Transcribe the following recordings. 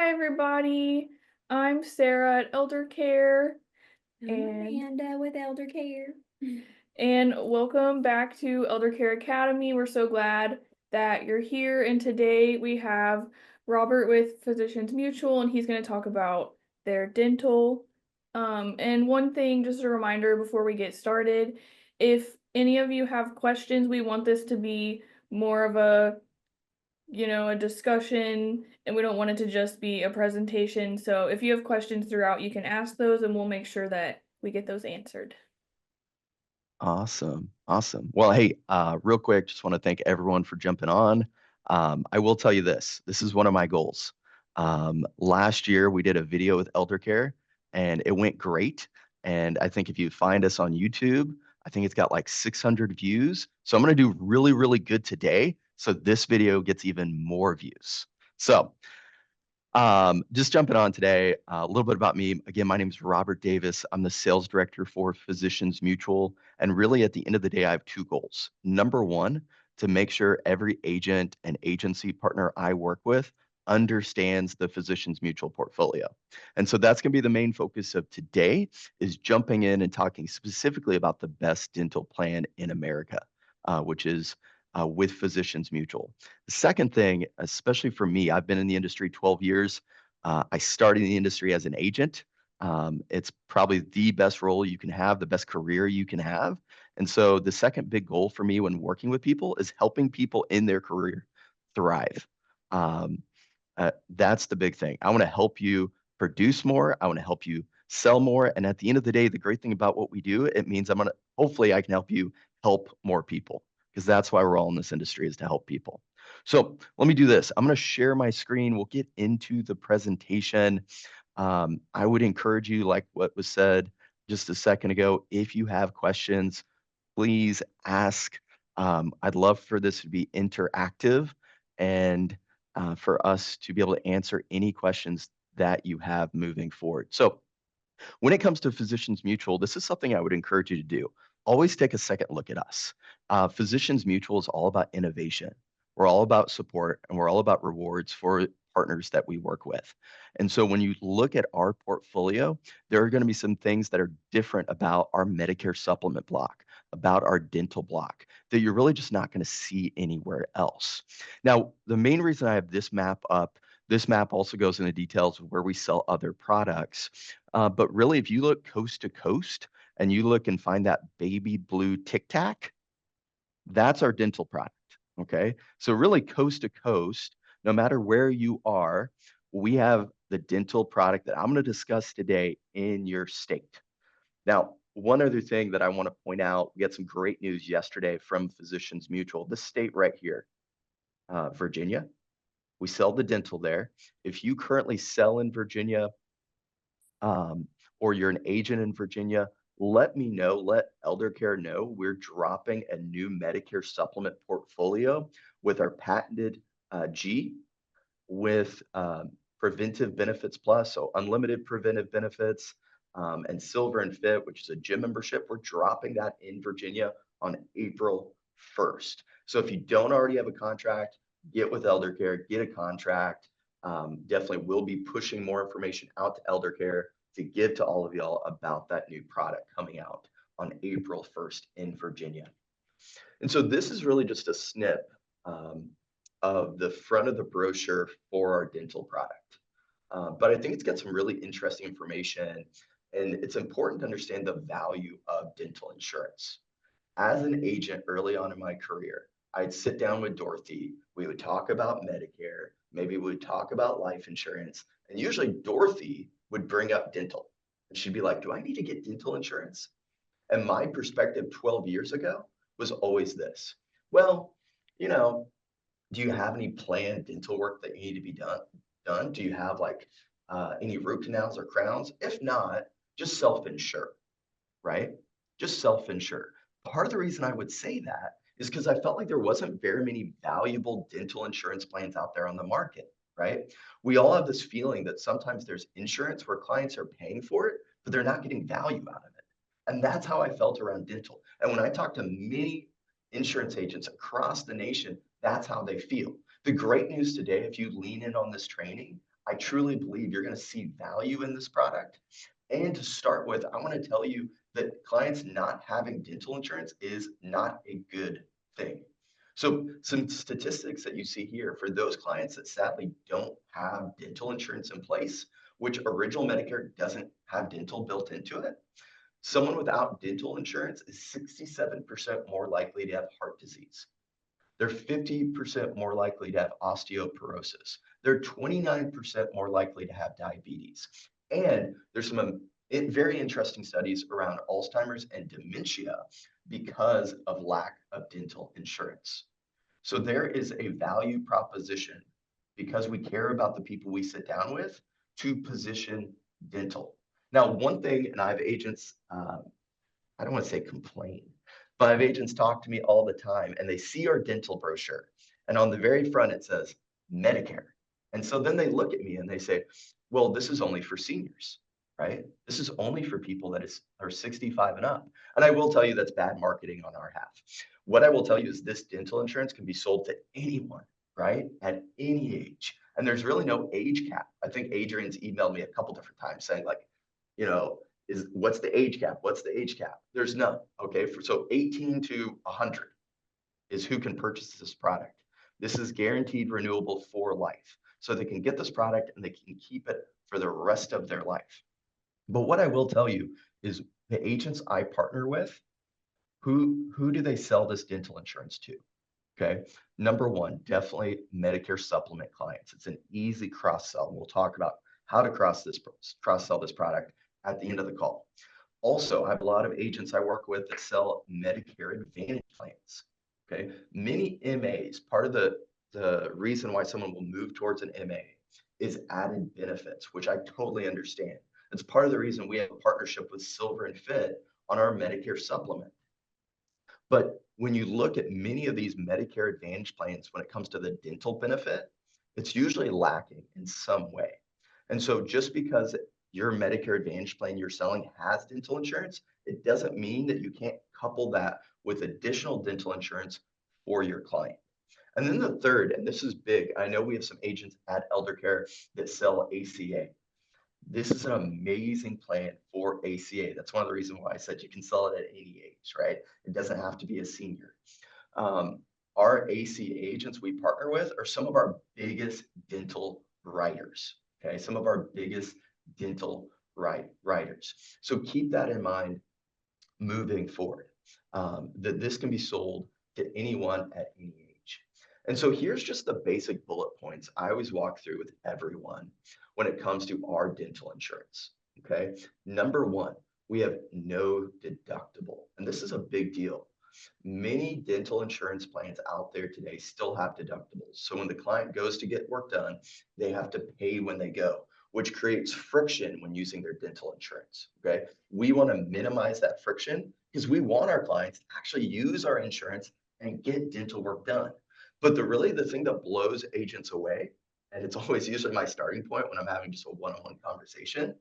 Hi, everybody. I'm Sarah at Eldercare, I'm and Amanda with Eldercare. and welcome back to Eldercare Academy. We're so glad that you're here. And today we have Robert with Physicians Mutual, and he's going to talk about their dental. And one thing, just a reminder before we get started, if any of you have questions, we want this to be more of a discussion, and we don't want it to just be a presentation. So if you have questions throughout, you can ask those and we'll make sure that we get those answered. Awesome. Awesome. Well, hey, real quick, just want to thank everyone for jumping on. I will tell you this is one of my goals. Last year we did a video with Eldercare and it went great. And I think if you find us on YouTube, I think it's got like 600 views. So I'm going to do really, really good today. So this video gets even more views. So just jumping on today, a little bit about me. Again, my name is Robert Davis. I'm the sales director for Physicians Mutual. And really, at the end of the day, I have two goals. Number one, to make sure every agent and agency partner I work with understands the Physicians Mutual portfolio. And so that's going to be the main focus of today is jumping in and talking specifically about the best dental plan in America, which is with Physicians Mutual. The second thing, especially for me, I've been in the industry 12 years. I started in the industry as an agent. It's probably the best role you can have, the best career you can have. And so the second big goal for me when working with people is helping people in their career thrive. Um, that's the big thing. I want to help you produce more. I want to help you sell more. And at the end of the day, the great thing about what we do, it means hopefully I can help you help more people because that's why we're all in this industry is to help people. So let me do this. I'm going to share my screen. We'll get into the presentation. I would encourage you, like what was said just a second ago, if you have questions, please ask. I'd love for this to be interactive and for us to be able to answer any questions that you have moving forward. So when it comes to Physicians Mutual, this is something I would encourage you to do. Always take a second look at us. Physicians Mutual is all about innovation. We're all about support and we're all about rewards for partners that we work with. And so when you look at our portfolio, there are going to be some things that are different about our Medicare supplement block, about our dental block that you're really just not going to see anywhere else. Now, the main reason I have this map up, this map also goes into details of where we sell other products. But really, if you look coast to coast and you look and find that baby blue Tic Tac, that's our dental product. Okay. So, really, coast to coast, no matter where you are, we have the dental product that I'm going to discuss today in your state. Now, one other thing that I want to point out, we had some great news yesterday from Physicians Mutual, this state right here, Virginia. We sell the dental there. If you currently sell in Virginia, um, or you're an agent in Virginia, let me know, let Eldercare know we're dropping a new Medicare supplement portfolio with our patented G with Preventive Benefits Plus, so unlimited preventive benefits, and Silver and Fit, which is a gym membership. We're dropping that in Virginia on April 1st. So if you don't already have a contract, get with Eldercare, get a contract. Definitely will be pushing more information out to Eldercare to give to all of y'all about that new product coming out on April 1st in Virginia. And so this is really just a snip um, of the front of the brochure for our dental product. But I think it's got some really interesting information, and it's important to understand the value of dental insurance. As an agent early on in my career, I'd sit down with Dorothy. We would talk about Medicare. Maybe we would talk about life insurance. And usually Dorothy would bring up dental. And she'd be like, do I need to get dental insurance? And my perspective 12 years ago was always this. Well, you know, do you have any planned dental work that you need to be done? Do you have like any root canals or crowns? If not, just self-insure, right? Just self-insure. Part of the reason I would say that is because I felt like there wasn't very many valuable dental insurance plans out there on the market, right? We all have this feeling that sometimes there's insurance where clients are paying for it, but they're not getting value out of it. And that's how I felt around dental. And when I talk to many insurance agents across the nation, that's how they feel. The great news today, if you lean in on this training, I truly believe you're going to see value in this product. And to start with, I want to tell you that clients not having dental insurance is not a good thing. So some statistics that you see here for those clients that sadly don't have dental insurance in place, which original Medicare doesn't have dental built into it. Someone without dental insurance is 67% more likely to have heart disease. They're 50% more likely to have osteoporosis. They're 29% more likely to have diabetes. And there's some very interesting studies around Alzheimer's and dementia because of lack of dental insurance. So there is a value proposition because we care about the people we sit down with to position dental. Now, one thing, and I have agents, I don't want to say complain, but I have agents talk to me all the time and they see our dental brochure. And on the very front, it says Medicare. And so then they look at me and they say, well, this is only for seniors, right? This is only for people that are 65 and up. And I will tell you that's bad marketing on our half. What I will tell you is this dental insurance can be sold to anyone, right? At any age. And there's really no age cap. I think Adrian's emailed me a couple different times saying like, you know, what's the age cap? What's the age cap? There's none. Okay. So 18 to 100 is who can purchase this product. This is guaranteed renewable for life. So they can get this product and they can keep it for the rest of their life. But what I will tell you is the agents I partner with, who do they sell this dental insurance to? Okay. Number one, definitely Medicare supplement clients. It's an easy cross sell. We'll talk about how to cross sell this product at the end of the call. Also, I have a lot of agents I work with that sell Medicare Advantage plans. Okay. Many MAs, part of the reason why someone will move towards an MA is added benefits, which I totally understand. It's part of the reason we have a partnership with Silver and Fit on our Medicare supplement. But when you look at many of these Medicare Advantage plans, when it comes to the dental benefit, it's usually lacking in some way. And so just because your Medicare Advantage plan you're selling has dental insurance, it doesn't mean that you can't couple that with additional dental insurance for your client. And then the third, and this is big, I know we have some agents at Eldercare that sell ACA. This is an amazing plan for ACA. That's one of the reasons why I said you can sell it at any age, right? It doesn't have to be a senior. Our ACA agents we partner with are some of our biggest dental writers, okay? Some of our biggest dental writers. So keep that in mind moving forward, that this can be sold to anyone at any age. And so here's just the basic bullet points I always walk through with everyone when it comes to our dental insurance. Okay. Number one, we have no deductible. And this is a big deal. Many dental insurance plans out there today still have deductibles. So when the client goes to get work done, they have to pay when they go, which creates friction when using their dental insurance. Okay. We want to minimize that friction because we want our clients to actually use our insurance and get dental work done. But the thing that blows agents away, and it's always usually my starting point when I'm having just a one-on-one conversation,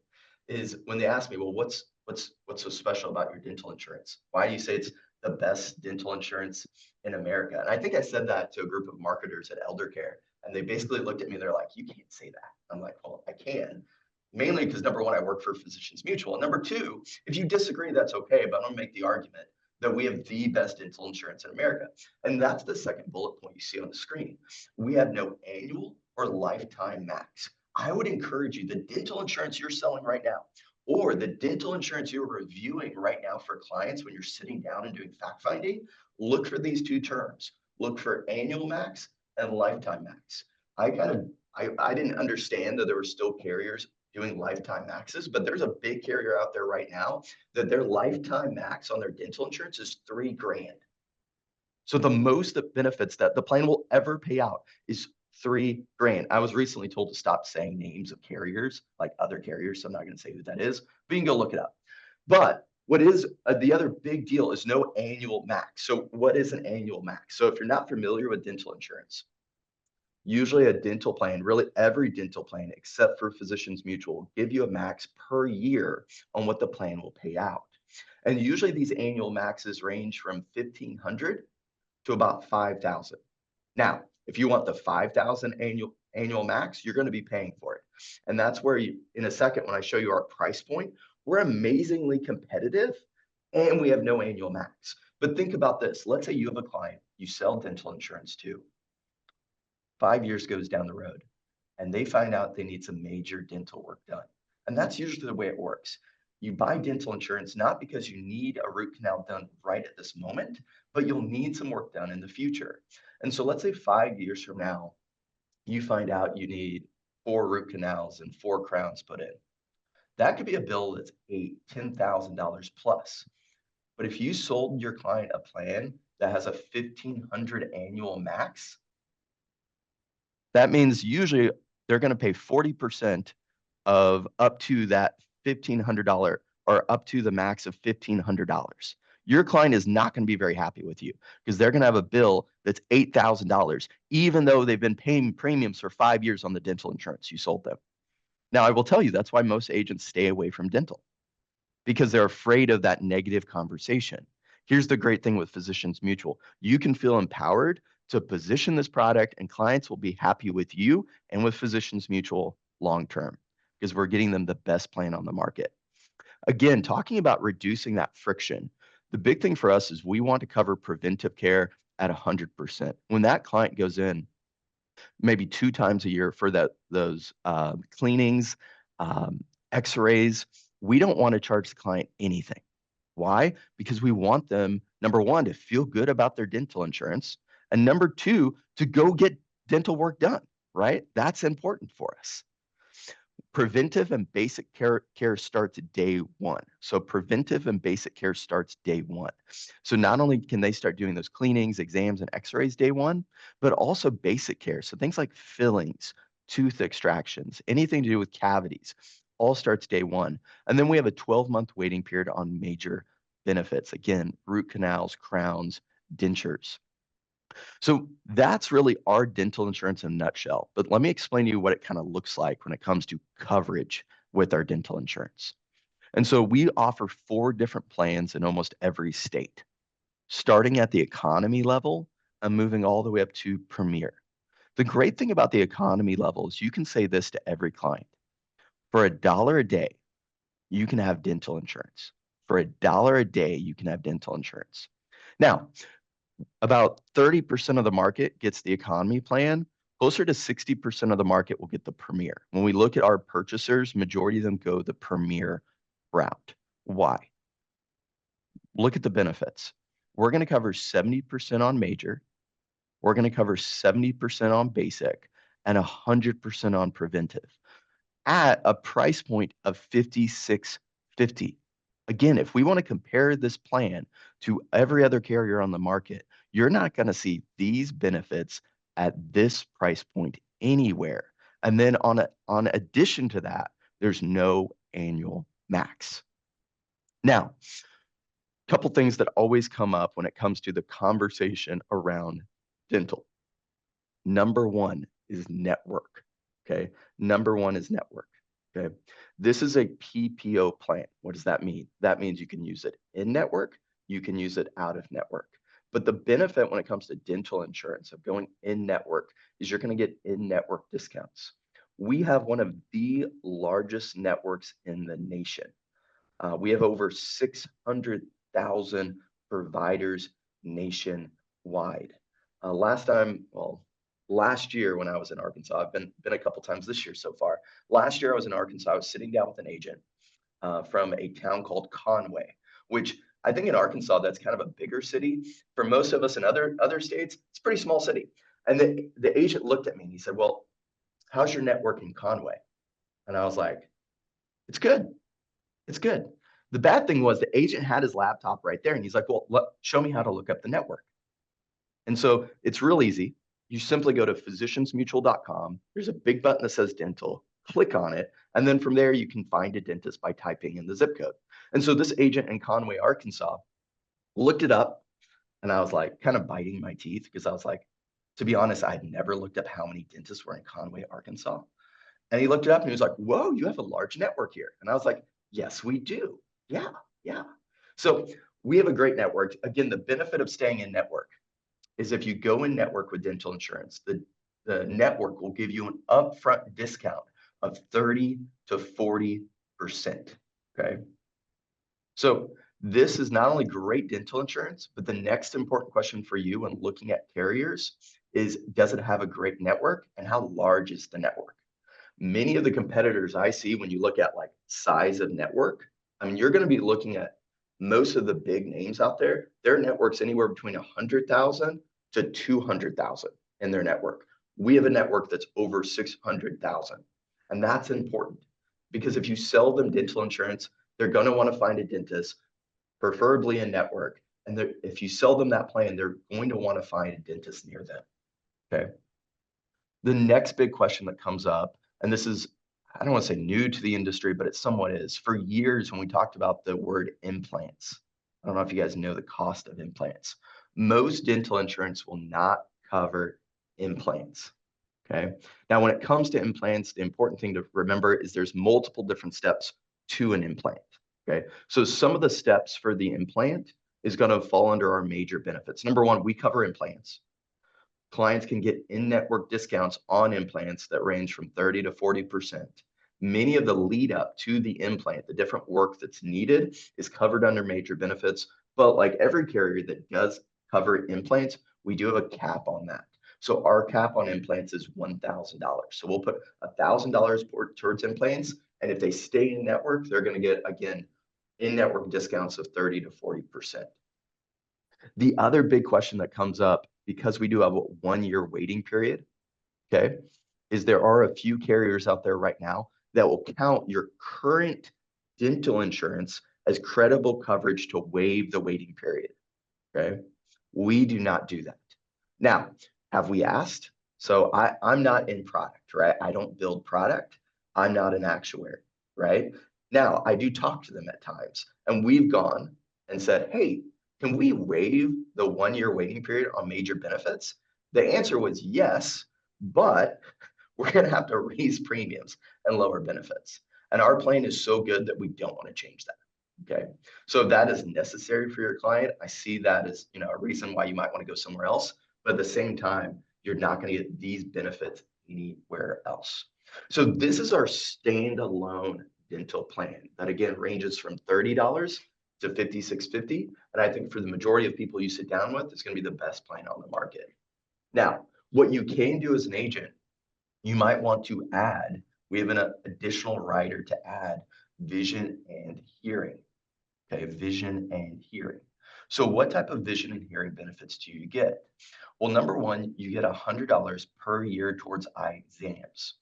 is when they ask me, well, what's so special about your dental insurance? Why do you say it's the best dental insurance in America? And I think I said that to a group of marketers at Eldercare, and they basically looked at me, they're like, you can't say that. I'm like, well, I can. Mainly because number one, I work for Physicians Mutual. And number two, if you disagree, that's okay, but I'm gonna make the argument that we have the best dental insurance in America. And that's the second bullet point you see on the screen. We have no annual or lifetime max. I would encourage you, the dental insurance you're selling right now, or the dental insurance you're reviewing right now for clients when you're sitting down and doing fact finding, look for these two terms. Look for annual max and lifetime max. I didn't understand that there were still carriers doing lifetime maxes, but there's a big carrier out there right now that their lifetime max on their dental insurance is $3,000. So the most benefits that the plan will ever pay out is $3,000. I was recently told to stop saying names of carriers, like other carriers. So I'm not going to say who that is, but you can go look it up. But what is the other big deal is no annual max. So what is an annual max? So if you're not familiar with dental insurance, usually a dental plan, really every dental plan except for Physicians Mutual, will give you a max per year on what the plan will pay out. And usually these annual maxes range from $1,500 to about $5,000. Now, if you want the $5,000 annual max, you're going to be paying for it. And that's where you, in a second, when I show you our price point, we're amazingly competitive and we have no annual max. But think about this. Let's say you have a client you sell dental insurance to. 5 years goes down the road and they find out they need some major dental work done. And that's usually the way it works. You buy dental insurance not because you need a root canal done right at this moment, but you'll need some work done in the future. And so let's say 5 years from now, you find out you need 4 root canals and 4 crowns put in. That could be a bill that's $10,000 plus. But if you sold your client a plan that has a $1,500 annual max, that means usually they're going to pay 40% of up to that $1,500 or up to the max of $1,500. Your client is not going to be very happy with you because they're going to have a bill that's $8,000, even though they've been paying premiums for 5 years on the dental insurance you sold them. Now, I will tell you that's why most agents stay away from dental because they're afraid of that negative conversation. Here's the great thing with Physicians Mutual. You can feel empowered to position this product and clients will be happy with you and with Physicians Mutual long term because we're getting them the best plan on the market. Again, talking about reducing that friction, the big thing for us is we want to cover preventive care at 100%. When that client goes in, maybe 2 times a year for those cleanings, x-rays, we don't want to charge the client anything. Why? Because we want them, number one, to feel good about their dental insurance, and number two, to go get dental work done, right? That's important for us. Preventive and basic care starts day one. So preventive and basic care starts day one. So not only can they start doing those cleanings, exams, and x-rays day one, but also basic care. So things like fillings, tooth extractions, anything to do with cavities, all starts day one. And then we have a 12-month waiting period on major benefits. Again, root canals, crowns, dentures. So that's really our dental insurance in a nutshell. But let me explain to you what it kind of looks like when it comes to coverage with our dental insurance. And so we offer 4 different plans in almost every state, starting at the economy level and moving all the way up to premier. The great thing about the economy level is you can say this to every client. For $1 a day, you can have dental insurance. For $1 a day, you can have dental insurance. Now, about 30% of the market gets the economy plan. Closer to 60% of the market will get the premier. When we look at our purchasers, majority of them go the premier route. Why? Look at the benefits. We're going to cover 70% on major. We're going to cover 70% on basic and 100% on preventive at a price point of $56.50. Again, if we want to compare this plan to every other carrier on the market, you're not going to see these benefits at this price point anywhere. And then on addition to that, there's no annual max. Now, a couple things that always come up when it comes to the conversation around dental. Number one is network. Okay. Number one is network. Okay. This is a PPO plan. What does that mean? That means you can use it in network, you can use it out of network. But the benefit when it comes to dental insurance of going in network is you're going to get in network discounts. We have one of the largest networks in the nation. We have over 600,000 providers nationwide. Last year when I was in Arkansas, I've been a couple times this year so far. Last year I was in Arkansas, I was sitting down with an agent from a town called Conway, which I think in Arkansas, that's kind of a bigger city. For most of us in other states, it's a pretty small city. And the agent looked at me and he said, well, how's your network in Conway? And I was like, it's good. It's good. The bad thing was the agent had his laptop right there and he's like, well, show me how to look up the network. And so it's real easy. You simply go to physiciansmutual.com. There's a big button that says dental. Click on it. And then from there, you can find a dentist by typing in the zip code. And so this agent in Conway, Arkansas, looked it up. And I was like, kind of biting my teeth because I was like, to be honest, I had never looked up how many dentists were in Conway, Arkansas. And he looked it up and he was like, whoa, you have a large network here. And I was like, yes, we do. Yeah. So we have a great network. Again, the benefit of staying in network is if you go in network with dental insurance, the the network will give you an upfront discount of 30 to 40%. Okay. So this is not only great dental insurance, but the next important question for you when looking at carriers is, does it have a great network and how large is the network? Many of the competitors I see when you look at like size of network, I mean, you're going to be looking at most of the big names out there, their network's anywhere between 100,000 to 200,000 in their network. We have a network that's over 600,000. And that's important because if you sell them dental insurance, they're going to want to find a dentist, preferably a network. And if you sell them that plan, they're going to want to find a dentist near them. Okay. The next big question that comes up, and this is, I don't want to say new to the industry, but it somewhat is. For years, when we talked about the word implants, I don't know if you guys know the cost of implants. Most dental insurance will not cover implants. Okay. Now, when it comes to implants, the important thing to remember is there's multiple different steps to an implant. Okay. So some of the steps for the implant is going to fall under our major benefits. Number one, we cover implants. Clients can get in-network discounts on implants that range from 30 to 40%. Many of the lead up to the implant, the different work that's needed, is covered under major benefits. But like every carrier that does cover implants, we do have a cap on that. So our cap on implants is $1,000. So we'll put $1,000 towards implants. And if they stay in network, they're going to get, again, in-network discounts of 30 to 40%. The other big question that comes up, because we do have a 1-year waiting period, okay, is there are a few carriers out there right now that will count your current dental insurance as credible coverage to waive the waiting period, okay? We do not do that. Now, have we asked? So I'm not in product, right? I don't build product. I'm not an actuary, right? Now, I do talk to them at times, and we've gone and said, hey, can we waive the 1-year waiting period on major benefits? The answer was yes, but we're going to have to raise premiums and lower benefits. And our plan is so good that we don't want to change that. Okay. So if that is necessary for your client, I see that as, a reason why you might want to go somewhere else. But at the same time, you're not going to get these benefits anywhere else. So this is our standalone dental plan that again ranges from $30 to $56.50. And I think for the majority of people you sit down with, it's going to be the best plan on the market. Now, what you can do as an agent, you might want to add, we have an additional rider to add vision and hearing. Okay, vision and hearing. So what type of vision and hearing benefits do you get? Well, number one, you get $100 per year towards eye exams.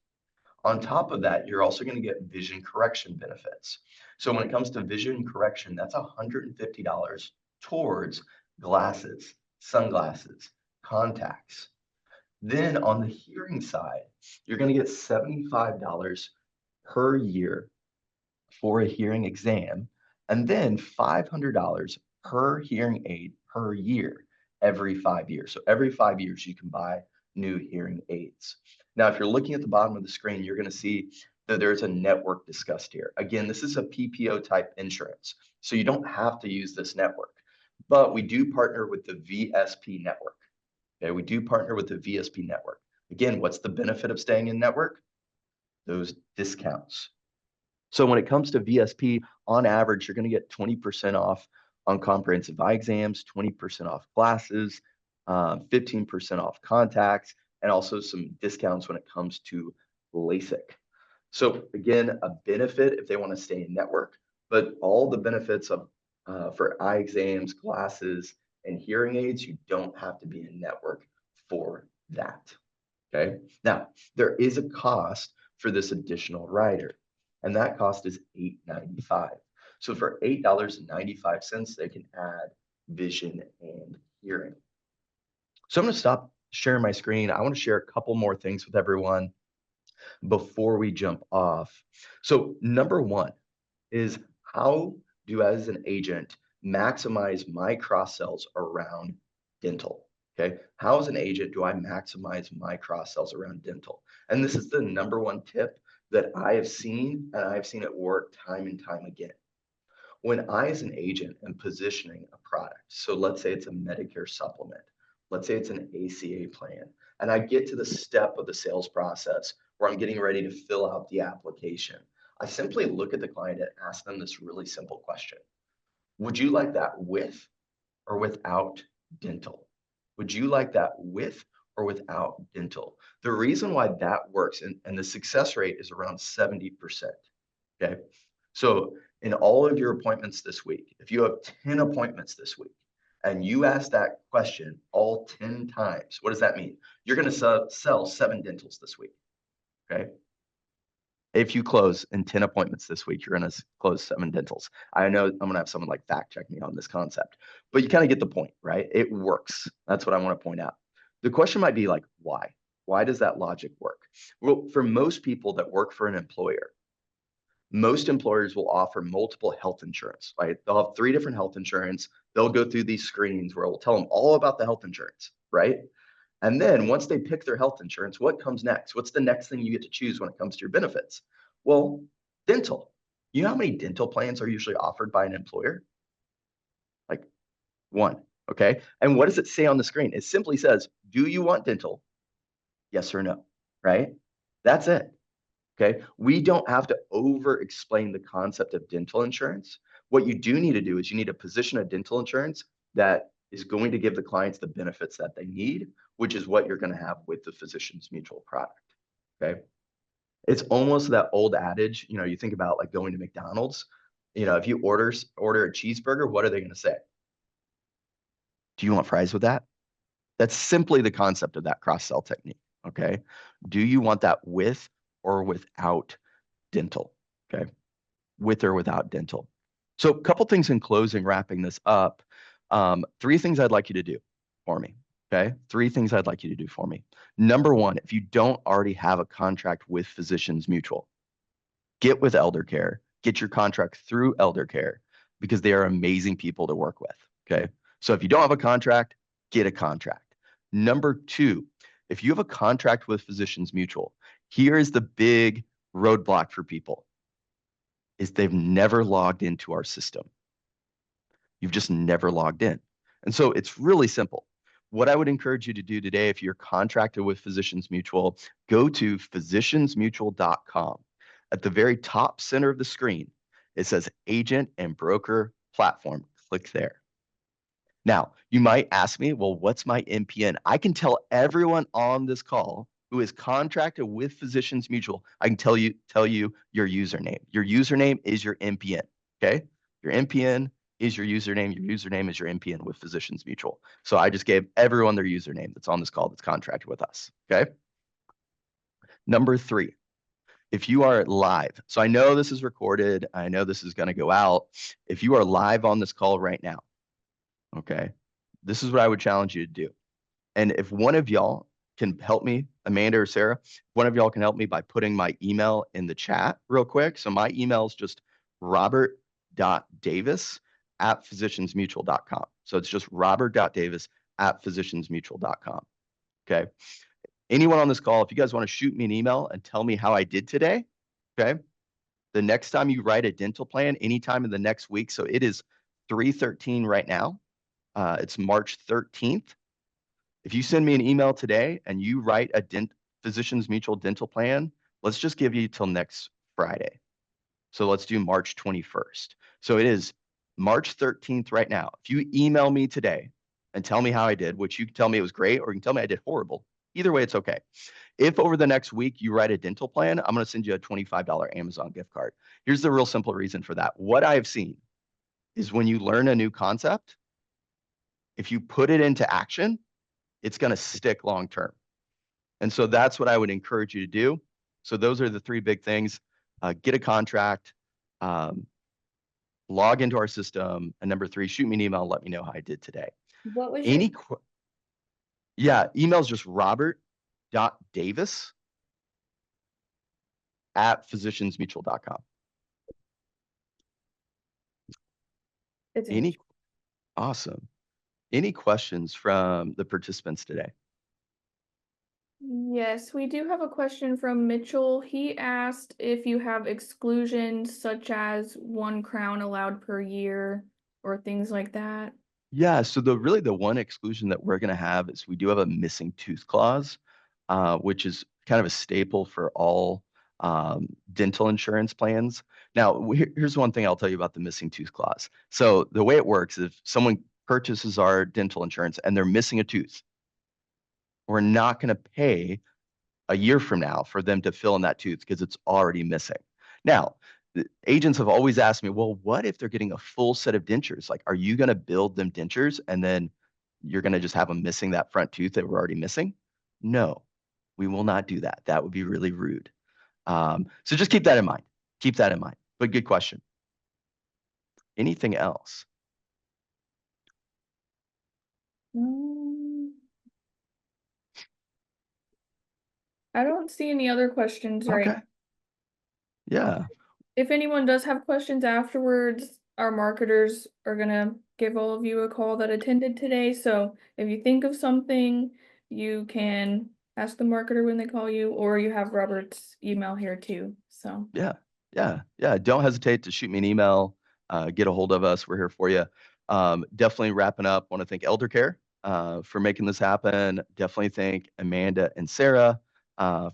On top of that, you're also going to get vision correction benefits. So when it comes to vision correction, that's $150 towards glasses, sunglasses, contacts. Then on the hearing side, you're going to get $75 per year for a hearing exam, and then $500 per hearing aid per year every 5 years. So every 5 years, you can buy new hearing aids. Now, if you're looking at the bottom of the screen, you're going to see that there's a network discussed here. Again, this is a PPO type insurance, so you don't have to use this network, but we do partner with the VSP network. Okay, we do partner with the VSP network. Again, what's the benefit of staying in network? Those discounts. So when it comes to VSP, on average, you're going to get 20% off on comprehensive eye exams, 20% off glasses, 15% off contacts, and also some discounts when it comes to LASIK. So again, a benefit if they want to stay in network, but all the benefits of for eye exams, glasses, and hearing aids, you don't have to be in network for that. Okay. Now, there is a cost for this additional rider, and that cost is $8.95. So for $8.95, they can add vision and hearing. So I'm going to stop sharing my screen. I want to share a couple more things with everyone before we jump off. So number one is, how do, as an agent, maximize my cross sells around dental? Okay. How, as an agent, do I maximize my cross sells around dental? And this is the number one tip that I have seen, and I've seen it work time and time again. When I, as an agent, am positioning a product, so let's say it's a Medicare supplement, let's say it's an ACA plan, and I get to the step of the sales process where I'm getting ready to fill out the application, I simply look at the client and ask them this really simple question. Would you like that with or without dental? Would you like that with or without dental? The reason why that works, and the success rate is around 70%. Okay. So in all of your appointments this week, if you have 10 appointments this week and you ask that question all 10 times, what does that mean? You're going to sell 7 dentals this week. Okay. If you close in 10 appointments this week, you're going to close 7 dentals. I know I'm going to have someone like fact check me on this concept, but you kind of get the point, right? It works. That's what I want to point out. The question might be like, why? Why does that logic work? Well, for most people that work for an employer, most employers will offer multiple health insurance, right? They'll have 3 different health insurance. They'll go through these screens where we'll tell them all about the health insurance, right? And then once they pick their health insurance, what comes next? What's the next thing you get to choose when it comes to your benefits? Well, dental. You know how many dental plans are usually offered by an employer? Like 1, okay? And what does it say on the screen? It simply says, do you want dental? Yes or no, right? That's it. Okay. We don't have to over explain the concept of dental insurance. What you do need to do is you need to position a dental insurance that is going to give the clients the benefits that they need, which is what you're going to have with the Physicians Mutual product. Okay. It's almost that old adage, you think about like going to McDonald's, if you order a cheeseburger, what are they going to say? Do you want fries with that? That's simply the concept of that cross-sell technique. Okay. Do you want that with or without dental? Okay. With or without dental. So a couple things in closing, wrapping this up. 3 things I'd like you to do for me. Okay. 3 things I'd like you to do for me. Number 1, if you don't already have a contract with Physicians Mutual, get with Eldercare, get your contract through Eldercare because they are amazing people to work with. Okay. So if you don't have a contract, get a contract. Number 2, if you have a contract with Physicians Mutual, here is the big roadblock for people is they've never logged into our system. You've just never logged in. And so it's really simple. What I would encourage you to do today, if you're contracted with Physicians Mutual, go to physiciansmutual.com. At the very top center of the screen, it says Agent and Broker Platform. Click there. Now, you might ask me, well, what's my NPN? I can tell everyone on this call who is contracted with Physicians Mutual, I can tell you your username. Your username is your NPN, okay? Your NPN is your username. Your username is your NPN with Physicians Mutual. So I just gave everyone their username that's on this call that's contracted with us, okay? Number 3, if you are live, so I know this is recorded. I know this is going to go out. If you are live on this call right now, okay, this is what I would challenge you to do. And if one of y'all can help me, Amanda or Sarah, one of y'all can help me by putting my email in the chat real quick. So my email is just robert.davis@physiciansmutual.com. So it's just robert.davis@physiciansmutual.com. Okay. Anyone on this call, if you guys want to shoot me an email and tell me how I did today, okay, the next time you write a dental plan, anytime in the next week, so it is 3/13 right now. It's March 13th. If you send me an email today and you write a Physicians Mutual dental plan, let's just give you till next Friday. So let's do March 21st. So it is March 13th right now. If you email me today and tell me how I did, which you can tell me it was great or you can tell me I did horrible, either way, it's okay. If over the next week you write a dental plan, I'm going to send you a $25 Amazon gift card. Here's the real simple reason for that. What I've seen is when you learn a new concept, if you put it into action, it's going to stick long term. And so that's what I would encourage you to do. So those are the 3 big things. Get a contract, log into our system, and number 3, shoot me an email and let me know how I did today. What was your email is just robert.davis@physiciansmutual.com. It's Awesome. Any questions from the participants today? Yes, we do have a question from Mitchell. He asked if you have exclusions such as 1 crown allowed per year or things like that. Yeah, so the one exclusion that we're going to have is we do have a missing tooth clause. which is kind of a staple for all dental insurance plans. Now, here's one thing I'll tell you about the missing tooth clause. So the way it works, if someone purchases our dental insurance and they're missing a tooth, we're not going to pay a year from now for them to fill in that tooth because it's already missing. Now, the agents have always asked me, well, what if they're getting a full set of dentures? Like, are you going to build them dentures and then you're going to just have them missing that front tooth that we're already missing? No, we will not do that. That would be really rude. So just keep that in mind. Keep that in mind. But good question. Anything else? I don't see any other questions right Okay. Yeah. If anyone does have questions afterwards, our marketers are gonna give all of you a call that attended today. So if you think of something, you can ask the marketer when they call you, or you have Robert's email here too. So Yeah. Yeah. Yeah. Don't hesitate to shoot me an email, get a hold of us. We're here for you. Definitely wrapping up. Want to thank Eldercare for making this happen. Definitely thank Amanda and Sarah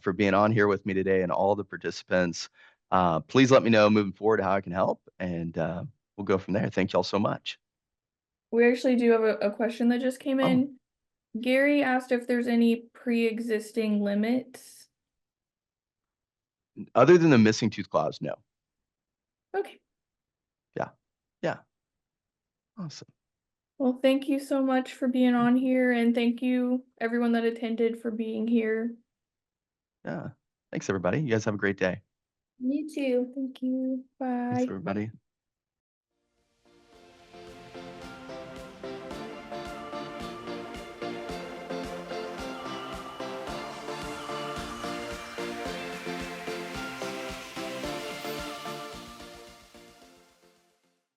for being on here with me today and all the participants. Please let me know moving forward how I can help, and we'll go from there. Thank y'all so much. we actually do have a question that just came Oh, in. Gary asked if there's any pre-existing limits. other than the missing tooth clause, no. Okay. Yeah. Yeah. Awesome. Well, thank you so much for being on here, and thank you everyone that attended for being here. Yeah. Thanks, everybody. You guys have a great day. You too. Thank you. Thanks, Bye. everybody.